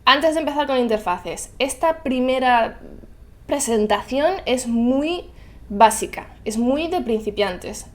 Antes de empezar con interfaces, esta primera presentación es muy básica, es muy de principiantes.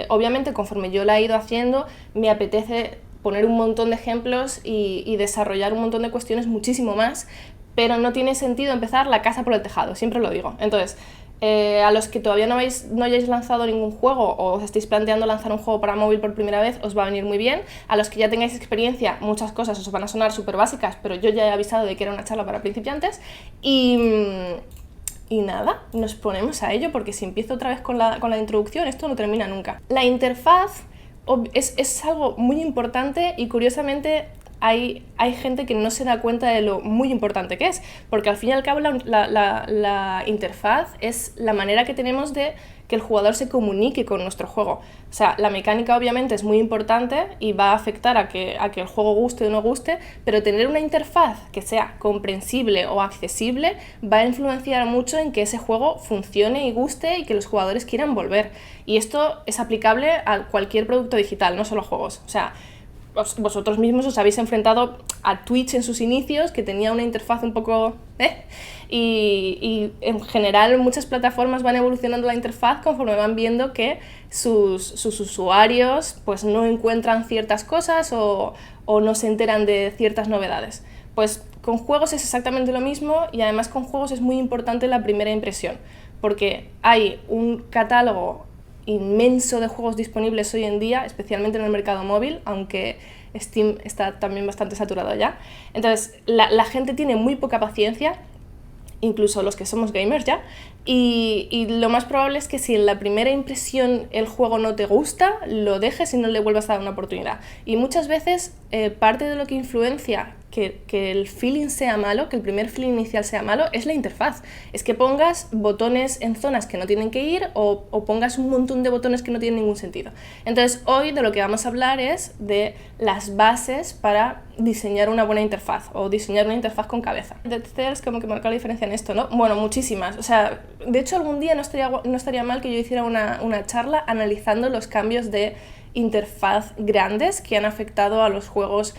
Obviamente, conforme yo la he ido haciendo, me apetece poner un montón de ejemplos y desarrollar un montón de cuestiones muchísimo más, pero no tiene sentido empezar la casa por el tejado, siempre lo digo. Entonces, a los que todavía no hayáis lanzado ningún juego o os estáis planteando lanzar un juego para móvil por primera vez, os va a venir muy bien. A los que ya tengáis experiencia, muchas cosas os van a sonar súper básicas, pero yo ya he avisado de que era una charla para principiantes. Y nada, nos ponemos a ello, porque si empiezo otra vez con la introducción, esto no termina nunca. La interfaz es algo muy importante y curiosamente hay gente que no se da cuenta de lo muy importante que es, porque al fin y al cabo la interfaz es la manera que tenemos de que el jugador se comunique con nuestro juego. O sea, la mecánica obviamente es muy importante y va a afectar a que el juego guste o no guste, pero tener una interfaz que sea comprensible o accesible va a influenciar mucho en que ese juego funcione y guste y que los jugadores quieran volver. Y esto es aplicable a cualquier producto digital, no solo a juegos. O sea, vosotros mismos os habéis enfrentado a Twitch en sus inicios, que tenía una interfaz un poco... Y en general muchas plataformas van evolucionando la interfaz conforme van viendo que sus usuarios pues no encuentran ciertas cosas o no se enteran de ciertas novedades. Pues con juegos es exactamente lo mismo, y además con juegos es muy importante la primera impresión, porque hay un catálogo inmenso de juegos disponibles hoy en día, especialmente en el mercado móvil, aunque Steam está también bastante saturado ya. Entonces, la gente tiene muy poca paciencia, incluso los que somos gamers ya, y lo más probable es que si en la primera impresión el juego no te gusta, lo dejes y no le vuelvas a dar una oportunidad. Y muchas veces parte de lo que influencia que el feeling sea malo, que el primer feeling inicial sea malo, es la interfaz. Es que pongas botones en zonas que no tienen que ir o pongas un montón de botones que no tienen ningún sentido. Entonces, hoy de lo que vamos a hablar es de las bases para diseñar una buena interfaz o diseñar una interfaz con cabeza. Entonces, como que marca la diferencia en esto, ¿no? Bueno, muchísimas. O sea, de hecho, algún día no estaría mal que yo hiciera una charla analizando los cambios de interfaz grandes que han afectado a los juegos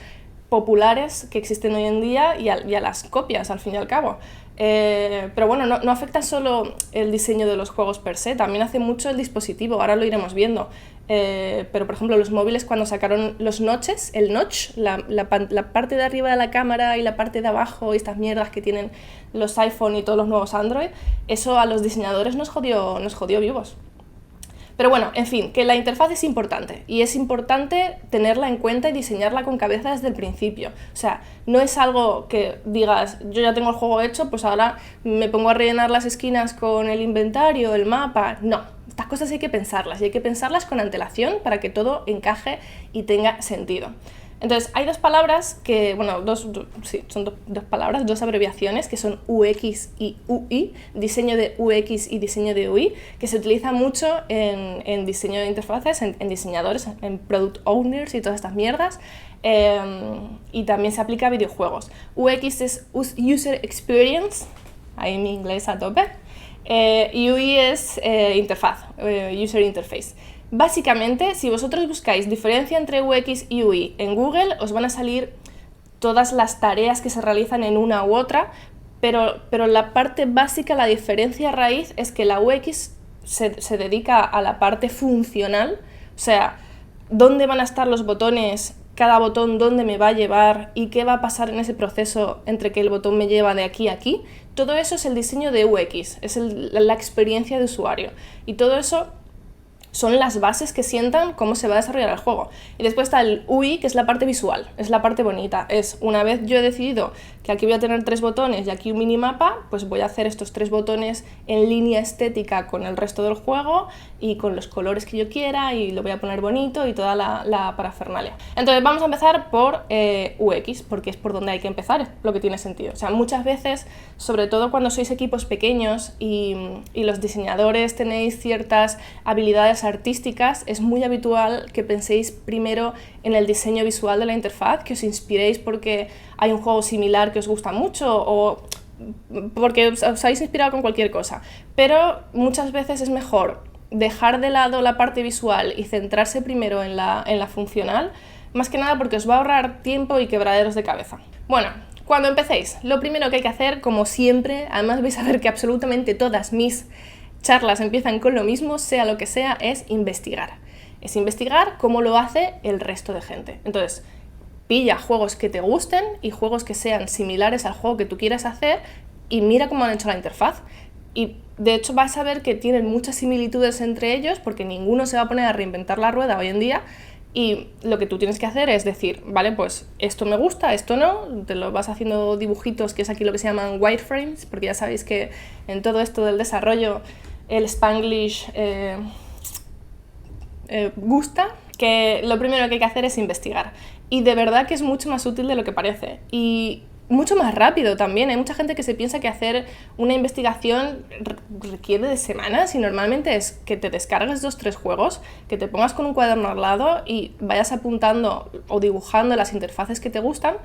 populares que existen hoy en día y a las copias, al fin y al cabo. Pero bueno, no afecta solo el diseño de los juegos per se, también hace mucho el dispositivo, ahora lo iremos viendo. Pero por ejemplo, los móviles, cuando sacaron los notches, el notch, la parte de arriba de la cámara y la parte de abajo y estas mierdas que tienen los iPhone y todos los nuevos Android, eso a los diseñadores nos jodió vivos. Pero bueno, en fin, que la interfaz es importante y es importante tenerla en cuenta y diseñarla con cabeza desde el principio. O sea, no es algo que digas, yo ya tengo el juego hecho, pues ahora me pongo a rellenar las esquinas con el inventario, el mapa. No, estas cosas hay que pensarlas y hay que pensarlas con antelación para que todo encaje y tenga sentido. Entonces, hay dos palabras que, bueno, son dos palabras, dos abreviaciones, que son UX y UI, diseño de UX y diseño de UI, que se utilizan mucho en diseño de interfaces, en diseñadores, en product owners y todas estas mierdas, y también se aplica a videojuegos. UX es User Experience, ahí mi inglés a tope, y UI es interfaz, User Interface. Básicamente, si vosotros buscáis diferencia entre UX y UI en Google, os van a salir todas las tareas que se realizan en una u otra, pero la parte básica, la diferencia raíz, es que la UX se dedica a la parte funcional, o sea, dónde van a estar los botones, cada botón dónde me va a llevar y qué va a pasar en ese proceso entre que el botón me lleva de aquí a aquí. Todo eso es el diseño de UX, es la experiencia de usuario, y todo eso son las bases que sientan cómo se va a desarrollar el juego. Y después está el UI, que es la parte visual, es la parte bonita. Es, una vez yo he decidido que aquí voy a tener 3 botones y aquí un minimapa, pues voy a hacer estos 3 botones en línea estética con el resto del juego y con los colores que yo quiera, y lo voy a poner bonito y toda la parafernalia. Entonces vamos a empezar por UX, porque es por donde hay que empezar, es lo que tiene sentido. O sea, muchas veces, sobre todo cuando sois equipos pequeños y los diseñadores tenéis ciertas habilidades artísticas, es muy habitual que penséis primero en el diseño visual de la interfaz, que os inspiréis porque hay un juego similar que os gusta mucho o porque os habéis inspirado con cualquier cosa. Pero muchas veces es mejor dejar de lado la parte visual y centrarse primero en la funcional, más que nada porque os va a ahorrar tiempo y quebraderos de cabeza. Bueno, Cuando empecéis, lo primero que hay que hacer, como siempre, además vais a ver que absolutamente todas mis charlas empiezan con lo mismo, sea lo que sea, es investigar. Es investigar cómo lo hace el resto de gente. Entonces, pilla juegos que te gusten y juegos que sean similares al juego que tú quieras hacer y mira cómo han hecho la interfaz. Y de hecho vas a ver que tienen muchas similitudes entre ellos porque ninguno se va a poner a reinventar la rueda hoy en día. Y lo que tú tienes que hacer es decir, vale, pues esto me gusta, esto no, te lo vas haciendo dibujitos, que es aquí lo que se llaman wireframes, porque ya sabéis que en todo esto del desarrollo el Spanglish gusta, que lo primero que hay que hacer es investigar. Y de verdad que es mucho más útil de lo que parece. Y mucho más rápido también. Hay mucha gente que se piensa que hacer una investigación requiere de semanas y normalmente es que te descargues 2-3 juegos, que te pongas con un cuaderno al lado y vayas apuntando o dibujando las interfaces que te gustan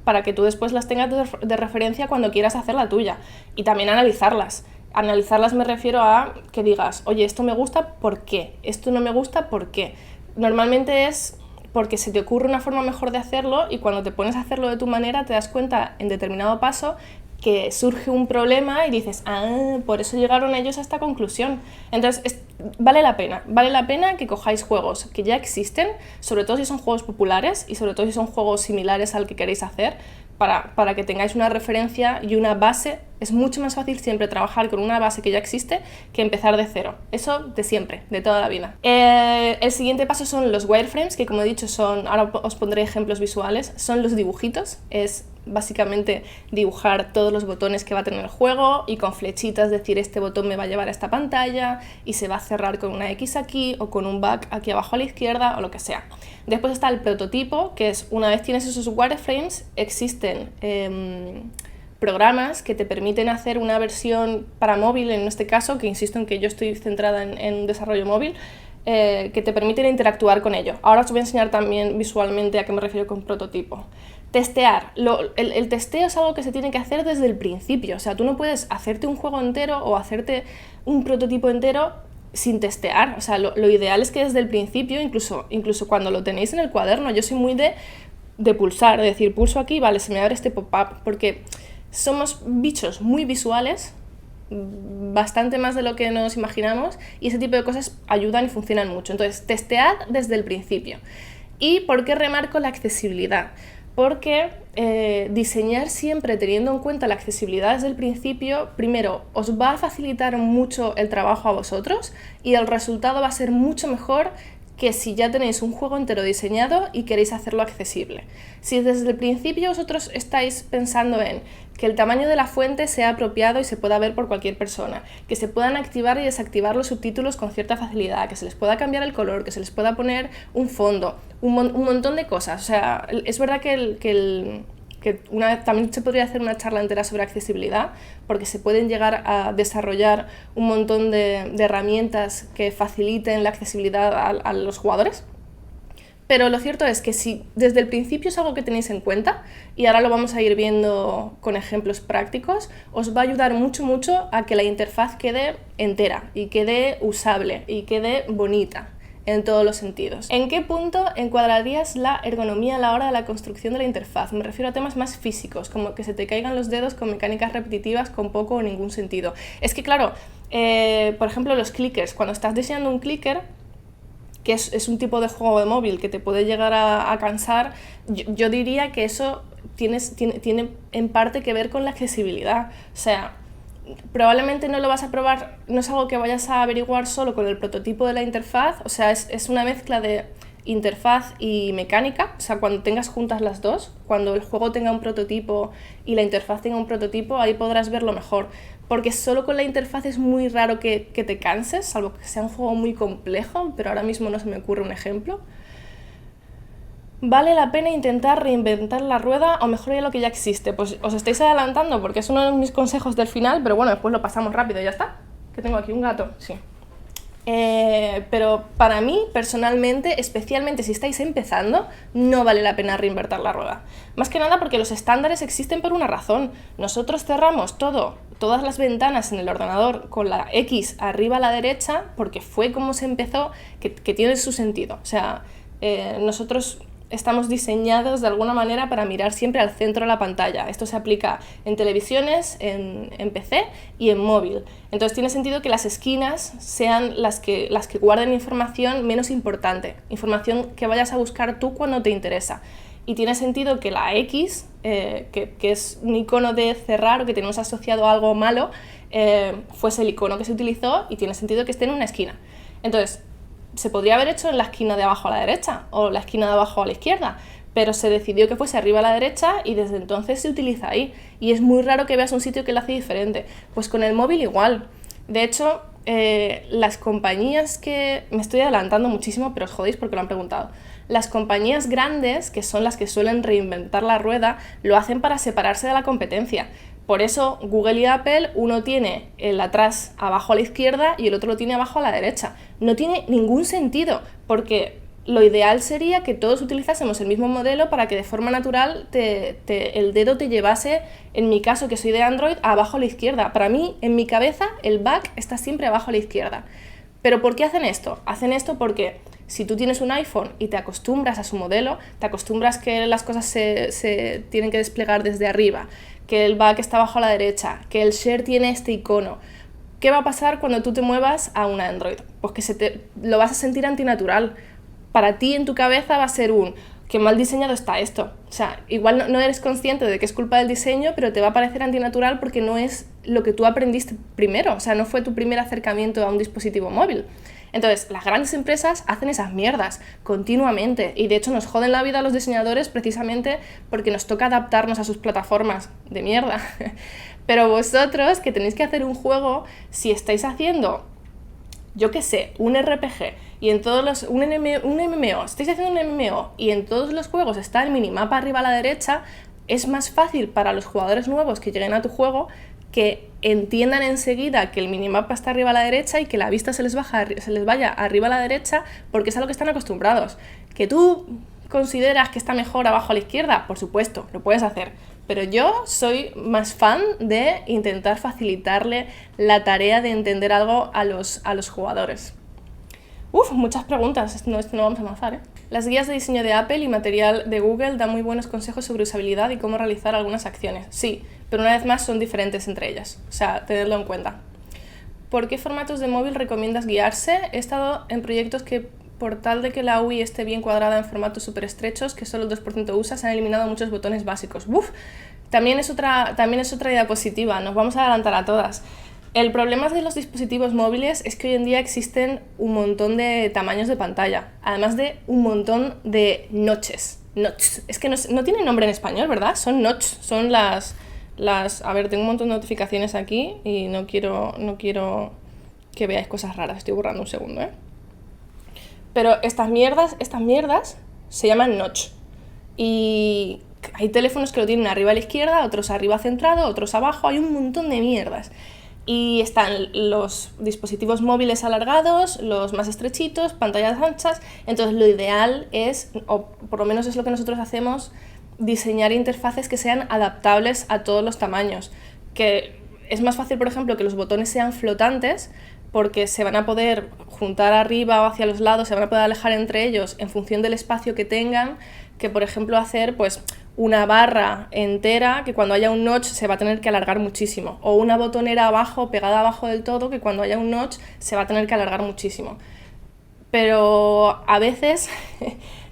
para que tú después las tengas de referencia cuando quieras hacer la tuya. Y también analizarlas. Analizarlas me refiero a que digas, oye, esto me gusta, ¿por qué? Esto no me gusta, ¿por qué? Normalmente es porque se te ocurre una forma mejor de hacerlo y cuando te pones a hacerlo de tu manera te das cuenta en determinado paso que surge un problema y dices, ah, por eso llegaron ellos a esta conclusión. Entonces, vale la pena que cojáis juegos que ya existen, sobre todo si son juegos populares y sobre todo si son juegos similares al que queréis hacer, para que tengáis una referencia y una base. Es mucho más fácil siempre trabajar con una base que ya existe que empezar de cero. Eso de siempre, de toda la vida. El siguiente paso son los wireframes, que como he dicho son, ahora os pondré ejemplos visuales, son los dibujitos. Es básicamente dibujar todos los botones que va a tener el juego y con flechitas decir este botón me va a llevar a esta pantalla y se va a cerrar con una X aquí o con un back aquí abajo a la izquierda o lo que sea. Después está el prototipo, que es una vez tienes esos wireframes, existen programas que te permiten hacer una versión para móvil, en este caso, que insisto en que yo estoy centrada en desarrollo móvil, que te permiten interactuar con ello. Ahora os voy a enseñar también visualmente a qué me refiero con prototipo. Testear. El testeo es algo que se tiene que hacer desde el principio. O sea, tú no puedes hacerte un juego entero o hacerte un prototipo entero sin testear. O sea, lo ideal es que desde el principio, incluso cuando lo tenéis en el cuaderno, yo soy muy de pulsar, de decir, pulso aquí, vale, se me abre este pop-up, porque somos bichos muy visuales, bastante más de lo que nos imaginamos, y ese tipo de cosas ayudan y funcionan mucho. Entonces, testead desde el principio. ¿Y por qué remarco la accesibilidad? Porque diseñar siempre teniendo en cuenta la accesibilidad desde el principio, primero, os va a facilitar mucho el trabajo a vosotros y el resultado va a ser mucho mejor que si ya tenéis un juego entero diseñado y queréis hacerlo accesible. Si desde el principio vosotros estáis pensando en que el tamaño de la fuente sea apropiado y se pueda ver por cualquier persona, que se puedan activar y desactivar los subtítulos con cierta facilidad, que se les pueda cambiar el color, que se les pueda poner un fondo, un montón de cosas. O sea, es verdad que también se podría hacer una charla entera sobre accesibilidad, porque se pueden llegar a desarrollar un montón de herramientas que faciliten la accesibilidad a los jugadores. Pero lo cierto es que si desde el principio es algo que tenéis en cuenta, y ahora lo vamos a ir viendo con ejemplos prácticos, os va a ayudar mucho a que la interfaz quede entera y quede usable y quede bonita en todos los sentidos. ¿En qué punto encuadrarías la ergonomía a la hora de la construcción de la interfaz? Me refiero a temas más físicos, como que se te caigan los dedos con mecánicas repetitivas con poco o ningún sentido. Es que claro, por ejemplo los clickers, cuando estás diseñando un clicker, que es un tipo de juego de móvil que te puede llegar a cansar, yo diría que eso tiene en parte que ver con la accesibilidad. O sea, probablemente no lo vas a probar, no es algo que vayas a averiguar solo con el prototipo de la interfaz, o sea, es una mezcla de interfaz y mecánica. O sea, cuando tengas juntas las dos, cuando el juego tenga un prototipo y la interfaz tenga un prototipo, ahí podrás verlo mejor. Porque solo con la interfaz es muy raro que te canses, salvo que sea un juego muy complejo, pero ahora mismo no se me ocurre un ejemplo. ¿Vale la pena intentar reinventar la rueda o mejorar lo que ya existe? Pues os estáis adelantando porque es uno de mis consejos del final, pero bueno, después lo pasamos rápido y ya está. Que tengo aquí un gato, sí. Pero para mí, personalmente, especialmente si estáis empezando, no vale la pena reinventar la rueda. Más que nada porque los estándares existen por una razón. Nosotros cerramos todas las ventanas en el ordenador con la X arriba a la derecha porque fue como se empezó, que tiene su sentido. O sea, nosotros estamos diseñados de alguna manera para mirar siempre al centro de la pantalla. Esto se aplica en televisiones, en PC y en móvil. Entonces tiene sentido que las esquinas sean las que guarden información menos importante, información que vayas a buscar tú cuando te interesa. Y tiene sentido que la X, que es un icono de cerrar o que tenemos asociado a algo malo, fuese el icono que se utilizó, y tiene sentido que esté en una esquina. Entonces, se podría haber hecho en la esquina de abajo a la derecha o la esquina de abajo a la izquierda, pero se decidió que fuese arriba a la derecha y desde entonces se utiliza ahí. Y es muy raro que veas un sitio que lo hace diferente. Pues con el móvil igual. De hecho, las compañías que... Me estoy adelantando muchísimo, pero os jodéis porque lo han preguntado. Las compañías grandes, que son las que suelen reinventar la rueda, lo hacen para separarse de la competencia. Por eso Google y Apple, uno tiene el atrás abajo a la izquierda y el otro lo tiene abajo a la derecha. No tiene ningún sentido, porque lo ideal sería que todos utilizásemos el mismo modelo para que de forma natural el dedo te llevase, en mi caso que soy de Android, abajo a la izquierda. Para mí, en mi cabeza, el back está siempre abajo a la izquierda. ¿Pero por qué hacen esto? Hacen esto porque si tú tienes un iPhone y te acostumbras a su modelo, te acostumbras que las cosas se tienen que desplegar desde arriba, que el back está abajo a la derecha, que el share tiene este icono. ¿Qué va a pasar cuando tú te muevas a un Android? Pues que lo vas a sentir antinatural. Para ti en tu cabeza va a ser qué mal diseñado está esto. O sea, igual no eres consciente de que es culpa del diseño, pero te va a parecer antinatural porque no es lo que tú aprendiste primero. O sea, no fue tu primer acercamiento a un dispositivo móvil. Entonces, las grandes empresas hacen esas mierdas continuamente y de hecho nos joden la vida a los diseñadores precisamente porque nos toca adaptarnos a sus plataformas de mierda. Pero vosotros, que tenéis que hacer un juego, si estáis haciendo, yo qué sé, un RPG y en todos un MMO, estáis haciendo un MMO y en todos los juegos está el minimapa arriba a la derecha, es más fácil para los jugadores nuevos que lleguen a tu juego que entiendan enseguida que el minimapa está arriba a la derecha y que la vista se les vaya arriba a la derecha porque es a lo que están acostumbrados. ¿Que tú consideras que está mejor abajo a la izquierda? Por supuesto, lo puedes hacer. Pero yo soy más fan de intentar facilitarle la tarea de entender algo a los jugadores. Muchas preguntas, esto no vamos a avanzar, ¿eh? Las guías de diseño de Apple y material de Google dan muy buenos consejos sobre usabilidad y cómo realizar algunas acciones. Sí, pero una vez más son diferentes entre ellas, o sea, tenedlo en cuenta. ¿Por qué formatos de móvil recomiendas guiarse? He estado en proyectos que, por tal de que la UI esté bien cuadrada en formatos súper estrechos, que solo el 2% usa, se han eliminado muchos botones básicos. También es otra idea positiva, nos vamos a adelantar a todas. El problema de los dispositivos móviles es que hoy en día existen un montón de tamaños de pantalla, además de un montón de notches. Es que no tiene nombre en español, ¿verdad? Son notch, son las... A ver, tengo un montón de notificaciones aquí y no quiero que veáis cosas raras. Estoy borrando un segundo, ¿eh? Pero estas mierdas se llaman notch. Y hay teléfonos que lo tienen arriba a la izquierda, otros arriba centrado, otros abajo. Hay un montón de mierdas. Y están los dispositivos móviles alargados, los más estrechitos, pantallas anchas. Entonces lo ideal es, o por lo menos es lo que nosotros hacemos, diseñar interfaces que sean adaptables a todos los tamaños. Que es más fácil, por ejemplo, que los botones sean flotantes porque se van a poder juntar arriba o hacia los lados, se van a poder alejar entre ellos en función del espacio que tengan, que por ejemplo hacer pues una barra entera que cuando haya un notch se va a tener que alargar muchísimo, o una botonera abajo, pegada abajo del todo, que cuando haya un notch se va a tener que alargar muchísimo. Pero a veces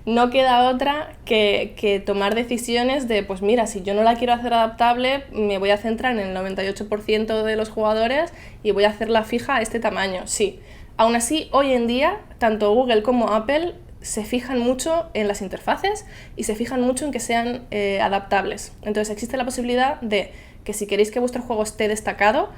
no queda otra que tomar decisiones de, pues mira, si yo no la quiero hacer adaptable, me voy a centrar en el 98% de los jugadores y voy a hacerla fija a este tamaño. Sí, aún así, hoy en día, tanto Google como Apple se fijan mucho en las interfaces y se fijan mucho en que sean adaptables. Entonces existe la posibilidad de que si queréis que vuestro juego esté destacado,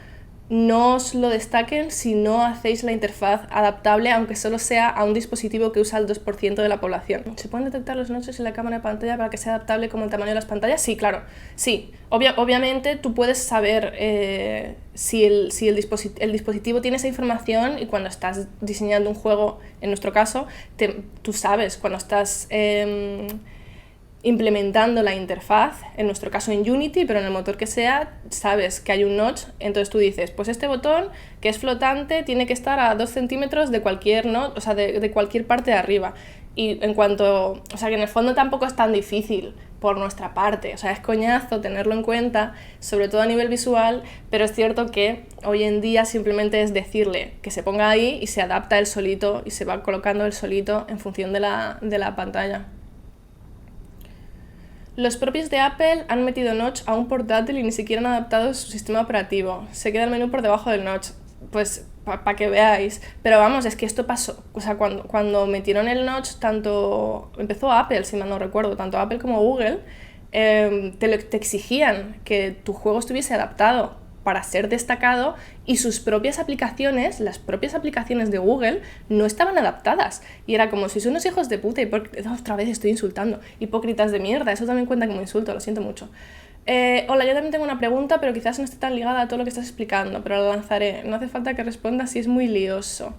no os lo destaquen si no hacéis la interfaz adaptable, aunque solo sea a un dispositivo que usa el 2% de la población. ¿Se pueden detectar los notches en la cámara de pantalla para que sea adaptable como el tamaño de las pantallas? Sí, claro. Sí. Obviamente tú puedes saber si el dispositivo tiene esa información, y cuando estás diseñando un juego, en nuestro caso, tú sabes cuando estás implementando la interfaz, en nuestro caso en Unity, pero en el motor que sea, sabes que hay un notch, entonces tú dices, pues este botón, que es flotante, tiene que estar a 2 centímetros de cualquier notch, o sea, de cualquier parte de arriba. Y en cuanto, o sea, que en el fondo tampoco es tan difícil por nuestra parte, o sea, es coñazo tenerlo en cuenta, sobre todo a nivel visual, pero es cierto que hoy en día simplemente es decirle que se ponga ahí y se adapta él solito y se va colocando él solito en función de la pantalla. Los propios de Apple han metido Notch a un portátil y ni siquiera han adaptado su sistema operativo. Se queda el menú por debajo del Notch. Pues para que veáis. Pero vamos, es que esto pasó. O sea, cuando metieron el Notch, empezó Apple, si mal no recuerdo, tanto Apple como Google, te exigían que tu juego estuviese adaptado para ser destacado y sus propias aplicaciones, las propias aplicaciones de Google, no estaban adaptadas. Y era como si son unos hijos de puta, otra vez estoy insultando, hipócritas de mierda, eso también cuenta como insulto, lo siento mucho. Hola, yo también tengo una pregunta, pero quizás no esté tan ligada a todo lo que estás explicando, pero la lanzaré. No hace falta que respondas si es muy lioso.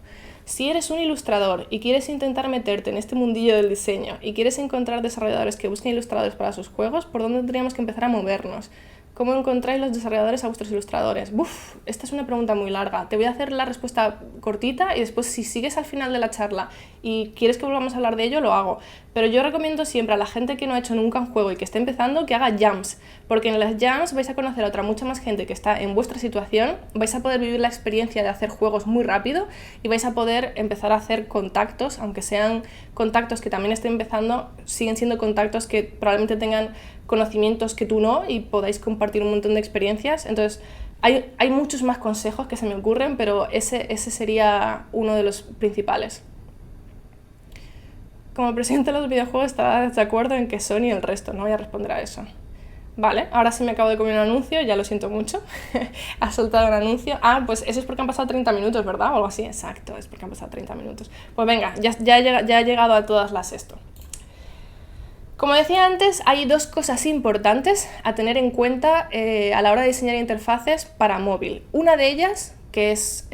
Si eres un ilustrador y quieres intentar meterte en este mundillo del diseño y quieres encontrar desarrolladores que busquen ilustradores para sus juegos, ¿por dónde tendríamos que empezar a movernos? ¿Cómo encontráis los desarrolladores a vuestros ilustradores? Esta es una pregunta muy larga. Te voy a hacer la respuesta cortita y después, si sigues al final de la charla y quieres que volvamos a hablar de ello, lo hago. Pero yo recomiendo siempre a la gente que no ha hecho nunca un juego y que esté empezando que haga jams, porque en las jams vais a conocer a otra mucha más gente que está en vuestra situación, vais a poder vivir la experiencia de hacer juegos muy rápido y vais a poder empezar a hacer contactos, aunque sean contactos que también estén empezando, siguen siendo contactos que probablemente tengan conocimientos que tú no y podáis compartir un montón de experiencias. Entonces hay muchos más consejos que se me ocurren, pero ese sería uno de los principales. Como presidente de los videojuegos, ¿estarás de acuerdo en que Sony y el resto? No voy a responder a eso. Vale, ahora sí me acabo de comer un anuncio, ya lo siento mucho. Ha soltado un anuncio. Ah, pues eso es porque han pasado 30 minutos, ¿verdad? O algo así. Exacto, es porque han pasado 30 minutos. Pues venga, ya he llegado a todas las esto. Como decía antes, hay dos cosas importantes a tener en cuenta a la hora de diseñar interfaces para móvil. Una de ellas, que es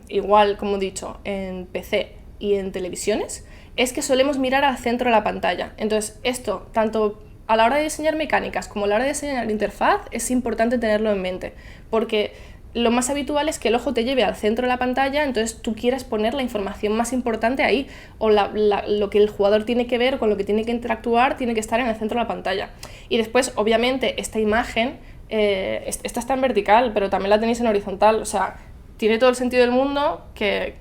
igual, como he dicho, en PC y en televisiones, es que solemos mirar al centro de la pantalla. Entonces, esto, tanto a la hora de diseñar mecánicas como a la hora de diseñar interfaz, es importante tenerlo en mente, porque lo más habitual es que el ojo te lleve al centro de la pantalla, entonces tú quieras poner la información más importante ahí, o lo que el jugador tiene que ver, con lo que tiene que interactuar, tiene que estar en el centro de la pantalla. Y después, obviamente, esta imagen, esta está en vertical, pero también la tenéis en horizontal, o sea, tiene todo el sentido del mundo que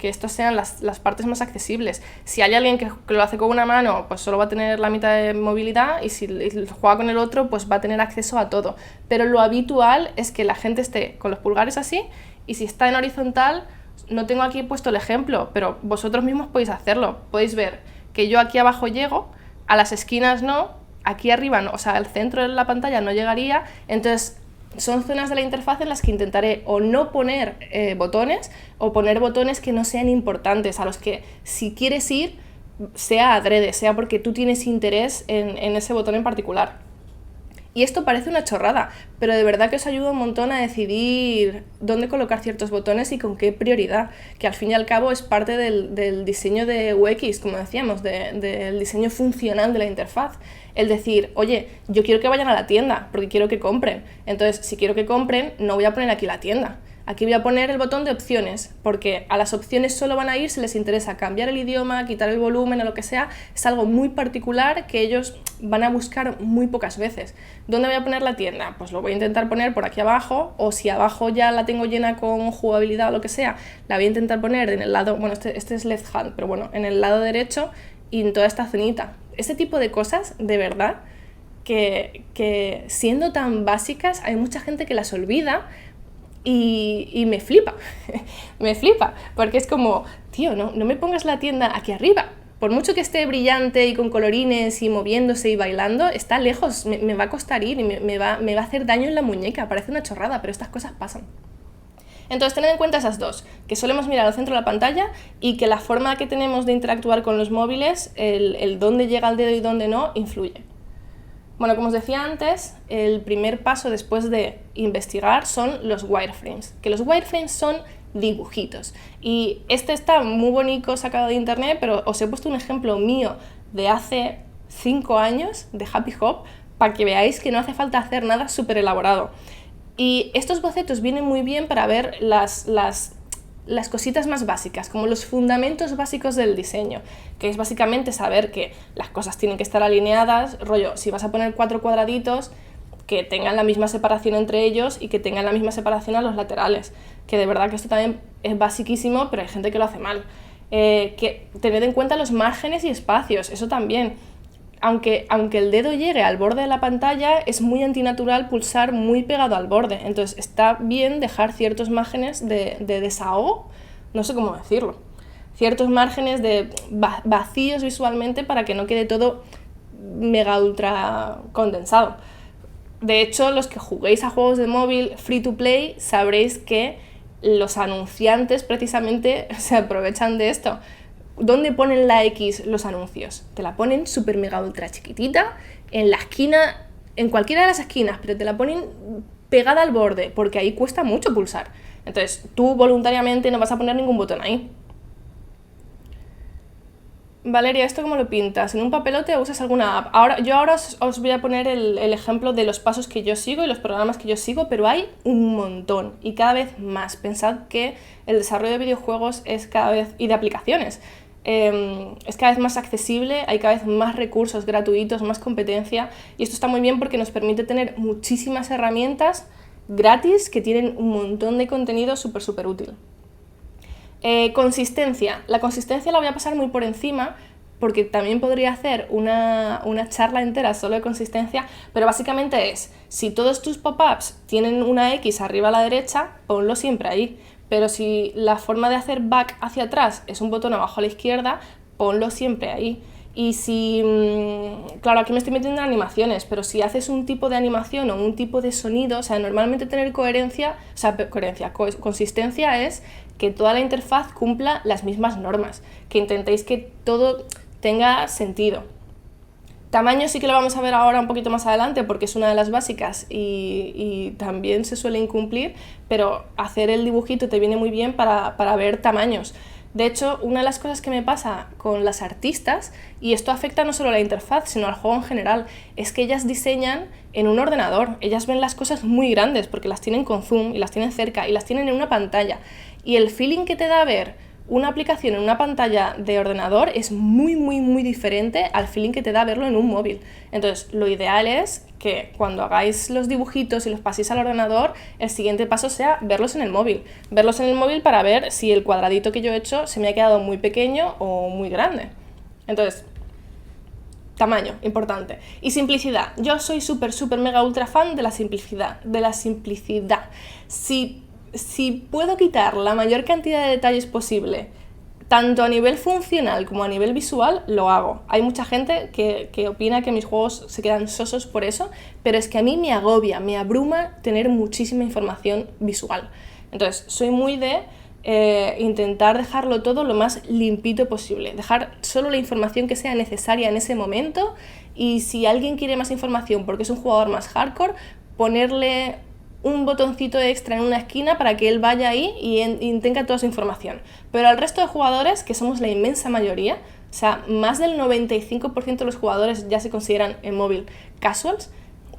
estas sean las partes más accesibles. Si hay alguien que lo hace con una mano, pues solo va a tener la mitad de movilidad, y si juega con el otro, pues va a tener acceso a todo. Pero lo habitual es que la gente esté con los pulgares así, y si está en horizontal, no tengo aquí puesto el ejemplo, pero vosotros mismos podéis hacerlo. Podéis ver que yo aquí abajo llego, a las esquinas no, aquí arriba no, o sea, al centro de la pantalla no llegaría, entonces son zonas de la interfaz en las que intentaré o no poner botones, o poner botones que no sean importantes, a los que si quieres ir, sea adrede, sea porque tú tienes interés en ese botón en particular. Y esto parece una chorrada, pero de verdad que os ayuda un montón a decidir dónde colocar ciertos botones y con qué prioridad, que al fin y al cabo es parte del diseño de UX, como decíamos, del diseño funcional de la interfaz. El decir, oye, yo quiero que vayan a la tienda porque quiero que compren. Entonces, si quiero que compren, no voy a poner aquí la tienda. Aquí voy a poner el botón de opciones, porque a las opciones solo van a ir si les interesa cambiar el idioma, quitar el volumen o lo que sea. Es algo muy particular que ellos van a buscar muy pocas veces. ¿Dónde voy a poner la tienda? Pues lo voy a intentar poner por aquí abajo, o si abajo ya la tengo llena con jugabilidad o lo que sea, la voy a intentar poner en el lado, bueno, este es left hand, pero bueno, en el lado derecho y en toda esta zonita. Este tipo de cosas, de verdad, que siendo tan básicas, hay mucha gente que las olvida. Y me flipa, me flipa, porque es como, tío, no me pongas la tienda aquí arriba. Por mucho que esté brillante y con colorines y moviéndose y bailando, está lejos, me va a costar ir y me va a hacer daño en la muñeca. Parece una chorrada, pero estas cosas pasan. Entonces, tened en cuenta esas dos, que solemos mirar al centro de la pantalla y que la forma que tenemos de interactuar con los móviles, el dónde llega el dedo y dónde no, influye. Bueno, como os decía antes, el primer paso después de investigar son los wireframes, que los wireframes son dibujitos. Y este está muy bonito sacado de internet, pero os he puesto un ejemplo mío de hace 5 años, de Happy Hop, para que veáis que no hace falta hacer nada súper elaborado. Y estos bocetos vienen muy bien para ver las las cositas más básicas, como los fundamentos básicos del diseño, que es básicamente saber que las cosas tienen que estar alineadas, rollo, si vas a poner 4 cuadraditos, que tengan la misma separación entre ellos y que tengan la misma separación a los laterales, que de verdad que esto también es basiquísimo, pero hay gente que lo hace mal. Que tened en cuenta los márgenes y espacios, eso también. Aunque el dedo llegue al borde de la pantalla, es muy antinatural pulsar muy pegado al borde. Entonces está bien dejar ciertos márgenes de desahogo, no sé cómo decirlo, ciertos márgenes de vacíos visualmente para que no quede todo mega ultra condensado. De hecho, los que juguéis a juegos de móvil free to play sabréis que los anunciantes precisamente se aprovechan de esto. ¿Dónde ponen la X los anuncios? Te la ponen súper mega ultra chiquitita, en la esquina, en cualquiera de las esquinas, pero te la ponen pegada al borde, porque ahí cuesta mucho pulsar. Entonces, tú voluntariamente no vas a poner ningún botón ahí. Valeria, ¿esto cómo lo pintas? ¿En un papelote o usas alguna app? Ahora os voy a poner el ejemplo de los pasos que yo sigo y los programas que yo sigo, pero hay un montón y cada vez más. Pensad que el desarrollo de videojuegos es cada vez, y de aplicaciones, es cada vez más accesible, hay cada vez más recursos gratuitos, más competencia, y esto está muy bien porque nos permite tener muchísimas herramientas gratis que tienen un montón de contenido súper útil. Consistencia. La consistencia la voy a pasar muy por encima porque también podría hacer una charla entera solo de consistencia, pero básicamente es, si todos tus pop-ups tienen una X arriba a la derecha, ponlo siempre ahí, pero si la forma de hacer back hacia atrás es un botón abajo a la izquierda, ponlo siempre ahí. Y si, claro, aquí me estoy metiendo en animaciones, pero si haces un tipo de animación o un tipo de sonido, o sea, normalmente tener consistencia es que toda la interfaz cumpla las mismas normas, que intentéis que todo tenga sentido. Tamaño sí que lo vamos a ver ahora un poquito más adelante porque es una de las básicas y también se suele incumplir, pero hacer el dibujito te viene muy bien para ver tamaños. De hecho, una de las cosas que me pasa con las artistas, y esto afecta no solo a la interfaz, sino al juego en general, es que ellas diseñan en un ordenador. Ellas ven las cosas muy grandes porque las tienen con zoom y las tienen cerca y las tienen en una pantalla. Y el feeling que te da ver una aplicación en una pantalla de ordenador es muy diferente al feeling que te da verlo en un móvil. Entonces, lo ideal es que cuando hagáis los dibujitos y los paséis al ordenador, el siguiente paso sea verlos en el móvil. Verlos en el móvil para ver si el cuadradito que yo he hecho se me ha quedado muy pequeño o muy grande. Entonces, tamaño, importante. Y simplicidad. Yo soy súper mega ultra fan de la simplicidad. Si puedo quitar la mayor cantidad de detalles posible, tanto a nivel funcional como a nivel visual, lo hago. Hay mucha gente que opina que mis juegos se quedan sosos por eso, pero es que a mí me agobia, me abruma tener muchísima información visual. Entonces, soy muy de intentar dejarlo todo lo más limpito posible, dejar solo la información que sea necesaria en ese momento, y si alguien quiere más información porque es un jugador más hardcore, ponerle un botoncito extra en una esquina para que él vaya ahí y tenga toda su información. Pero al resto de jugadores, que somos la inmensa mayoría, o sea, más del 95% de los jugadores ya se consideran en móvil casuals,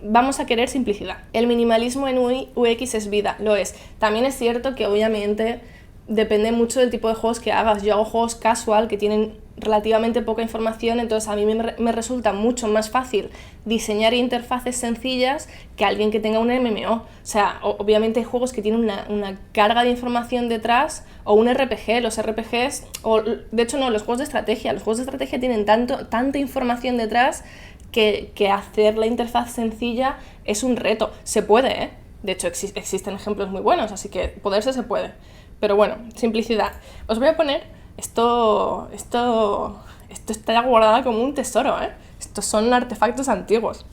vamos a querer simplicidad. El minimalismo en UX es vida, lo es. También es cierto que obviamente depende mucho del tipo de juegos que hagas. Yo hago juegos casual que tienen relativamente poca información, entonces a mí me resulta mucho más fácil diseñar interfaces sencillas que alguien que tenga un MMO. O sea, obviamente hay juegos que tienen una carga de información detrás, o un RPG. Los RPGs, o de hecho no, los juegos de estrategia tienen tanta información detrás que hacer la interfaz sencilla es un reto. Se puede, ¿eh? De hecho existen ejemplos muy buenos, así que poderse se puede. Pero bueno, simplicidad. Os voy a poner esto está guardado como un tesoro, ¿eh? Estos son artefactos antiguos.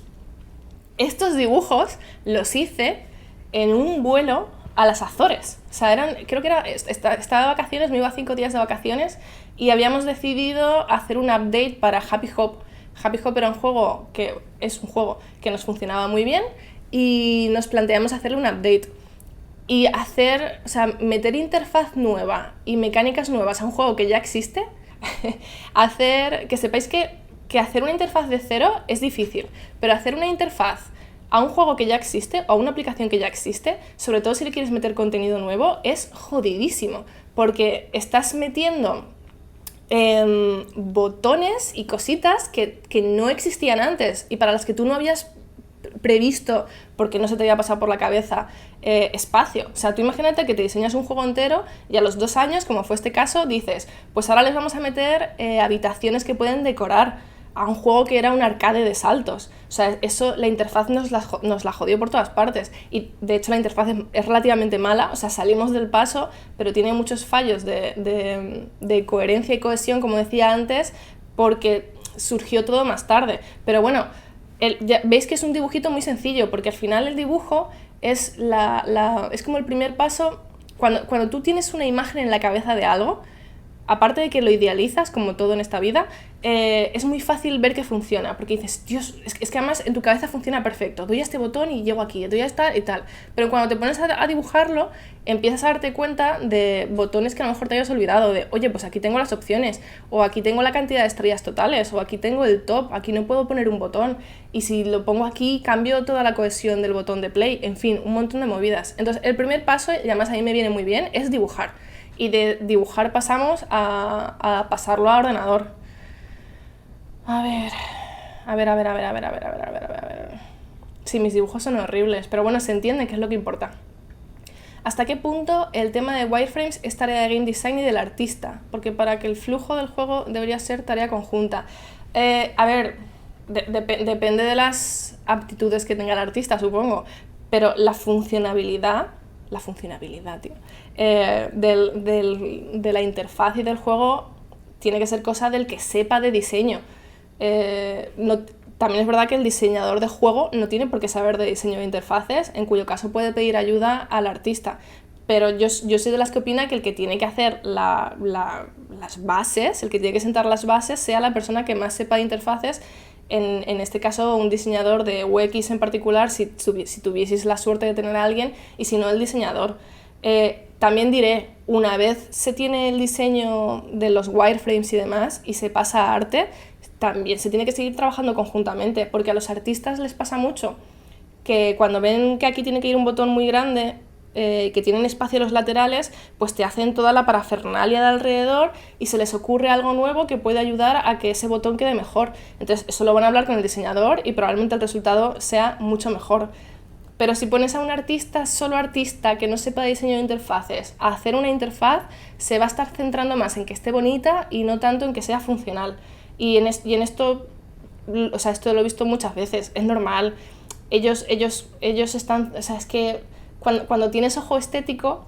Estos dibujos los hice en un vuelo a las Azores. O sea, estaba de vacaciones, me iba 5 días de vacaciones y habíamos decidido hacer un update para Happy Hop. Happy Hop era un juego que nos funcionaba muy bien y nos planteamos hacerle un update. Y meter interfaz nueva y mecánicas nuevas a un juego que ya existe, que sepáis que hacer una interfaz de cero es difícil, pero hacer una interfaz a un juego que ya existe o a una aplicación que ya existe, sobre todo si le quieres meter contenido nuevo, es jodidísimo, porque estás metiendo botones y cositas que no existían antes y para las que tú no habías previsto, porque no se te había pasado por la cabeza, espacio. O sea, tú imagínate que te diseñas un juego entero y a los 2 años, como fue este caso, dices, pues ahora les vamos a meter habitaciones que pueden decorar a un juego que era un arcade de saltos. O sea, eso, la interfaz nos la jodió por todas partes. Y de hecho la interfaz es relativamente mala, o sea, salimos del paso, pero tiene muchos fallos de coherencia y cohesión, como decía antes, porque surgió todo más tarde. Pero bueno, ya veis que es un dibujito muy sencillo, porque al final el dibujo es, es como el primer paso. Cuando tú tienes una imagen en la cabeza de algo, aparte de que lo idealizas, como todo en esta vida, es muy fácil ver que funciona, porque dices, Dios, es que además en tu cabeza funciona perfecto, doy a este botón y llego aquí, doy a esta y tal. Pero cuando te pones a dibujarlo, empiezas a darte cuenta de botones que a lo mejor te hayas olvidado, de, oye, pues aquí tengo las opciones, o aquí tengo la cantidad de estrellas totales, o aquí tengo el top, aquí no puedo poner un botón, y si lo pongo aquí, cambio toda la cohesión del botón de play, en fin, un montón de movidas. Entonces, el primer paso, y además a mí me viene muy bien, es dibujar. Y de dibujar pasamos a pasarlo a ordenador. A ver. Sí, mis dibujos son horribles, pero bueno, se entiende que es lo que importa. ¿Hasta qué punto el tema de wireframes es tarea de game design y del artista? Porque para que el flujo del juego debería ser tarea conjunta. A ver, depende de las aptitudes que tenga el artista, supongo, pero la funcionabilidad, tío, de la interfaz y del juego tiene que ser cosa del que sepa de diseño. También es verdad que el diseñador de juego no tiene por qué saber de diseño de interfaces, en cuyo caso puede pedir ayuda al artista. Pero yo soy de las que opina que el que tiene que hacer las bases, el que tiene que sentar las bases, sea la persona que más sepa de interfaces. En este caso, un diseñador de UX en particular, si tuvieseis la suerte de tener a alguien, y si no, el diseñador. También diré, una vez se tiene el diseño de los wireframes y demás, y se pasa a arte, también se tiene que seguir trabajando conjuntamente, porque a los artistas les pasa mucho que cuando ven que aquí tiene que ir un botón muy grande, que tienen espacio a los laterales, pues te hacen toda la parafernalia de alrededor y se les ocurre algo nuevo que puede ayudar a que ese botón quede mejor. Entonces eso lo van a hablar con el diseñador y probablemente el resultado sea mucho mejor. Pero si pones a un artista, solo artista, que no sepa de diseño de interfaces, a hacer una interfaz, se va a estar centrando más en que esté bonita y no tanto en que sea funcional. Y en esto, o sea, esto lo he visto muchas veces, es normal. Ellos están, o sea, es que cuando tienes ojo estético,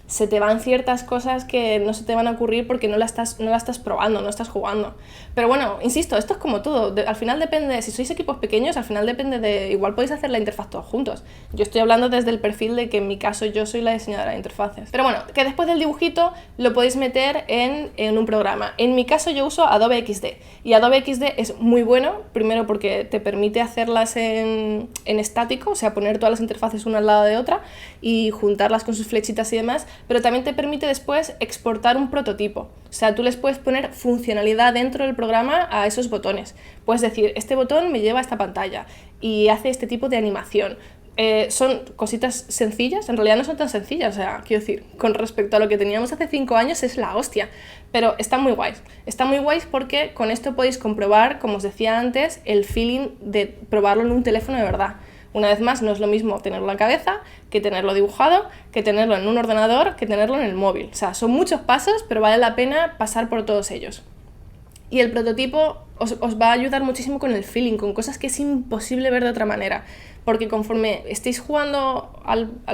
se te van ciertas cosas que no se te van a ocurrir porque no la estás probando, no estás jugando. Pero bueno, insisto, esto es como todo. Al final depende, si sois equipos pequeños, al final depende de, igual podéis hacer la interfaz todos juntos. Yo estoy hablando desde el perfil de que en mi caso yo soy la diseñadora de interfaces. Pero bueno, que después del dibujito lo podéis meter en un programa. En mi caso yo uso Adobe XD. Y Adobe XD es muy bueno, primero porque te permite hacerlas en estático, o sea, poner todas las interfaces una al lado de otra y juntarlas con sus flechitas y demás, pero también te permite después exportar un prototipo. O sea, tú les puedes poner funcionalidad dentro del programa a esos botones. Puedes decir, este botón me lleva a esta pantalla y hace este tipo de animación. Son cositas sencillas, en realidad no son tan sencillas, o sea, quiero decir, con respecto a lo que teníamos hace 5 años es la hostia, pero están muy guays. Están muy guays porque con esto podéis comprobar, como os decía antes, el feeling de probarlo en un teléfono de verdad. Una vez más, no es lo mismo tenerlo en la cabeza que tenerlo dibujado, que tenerlo en un ordenador, que tenerlo en el móvil. O sea, son muchos pasos, pero vale la pena pasar por todos ellos. Y el prototipo os va a ayudar muchísimo con el feeling, con cosas que es imposible ver de otra manera. Porque conforme estéis jugando,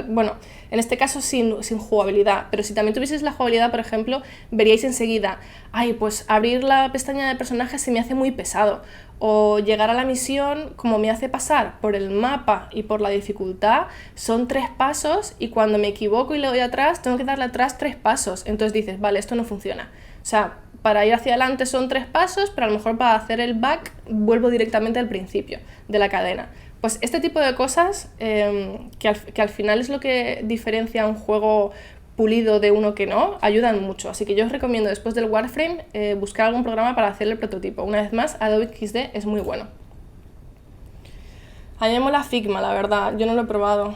bueno, en este caso sin jugabilidad, pero si también tuvieseis la jugabilidad, por ejemplo, veríais enseguida, ay, pues abrir la pestaña de personajes se me hace muy pesado. O llegar a la misión, como me hace pasar por el mapa y por la dificultad, son 3 pasos y cuando me equivoco y le doy atrás, tengo que darle atrás 3 pasos. Entonces dices, vale, esto no funciona. O sea, para ir hacia adelante son 3 pasos, pero a lo mejor para hacer el back vuelvo directamente al principio de la cadena. Pues este tipo de cosas, que al final es lo que diferencia un juego pulido de uno que no, ayudan mucho. Así que yo os recomiendo después del Warframe buscar algún programa para hacer el prototipo. Una vez más, Adobe XD es muy bueno. A mí me mola Figma, la verdad, yo no lo he probado.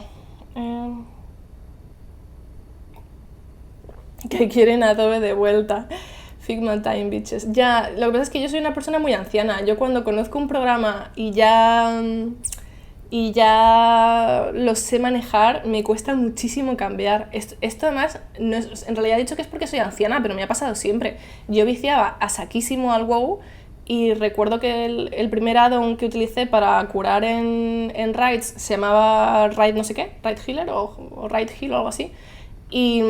que quieren Adobe de vuelta. Figma time, bitches. Ya, lo que pasa es que yo soy una persona muy anciana. Yo cuando conozco un programa y ya lo sé manejar, me cuesta muchísimo cambiar. Esto además, no es, en realidad he dicho que es porque soy anciana, pero me ha pasado siempre. Yo viciaba a saquísimo al WoW y recuerdo que el primer add-on que utilicé para curar en raids se llamaba raid no sé qué, raid healer o raid heal o algo así. Y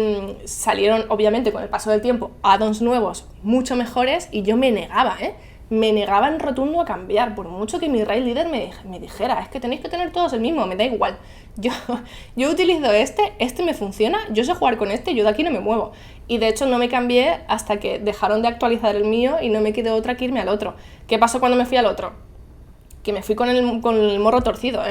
salieron, obviamente, con el paso del tiempo, add-ons nuevos mucho mejores y yo me negaba, me negaba en rotundo a cambiar, por mucho que mi raid leader me dijera, es que tenéis que tener todos el mismo, me da igual. Yo utilizo este me funciona, yo sé jugar con este, yo de aquí no me muevo. Y de hecho no me cambié hasta que dejaron de actualizar el mío y no me quedó otra que irme al otro. ¿Qué pasó cuando me fui al otro? Que me fui con el morro torcido,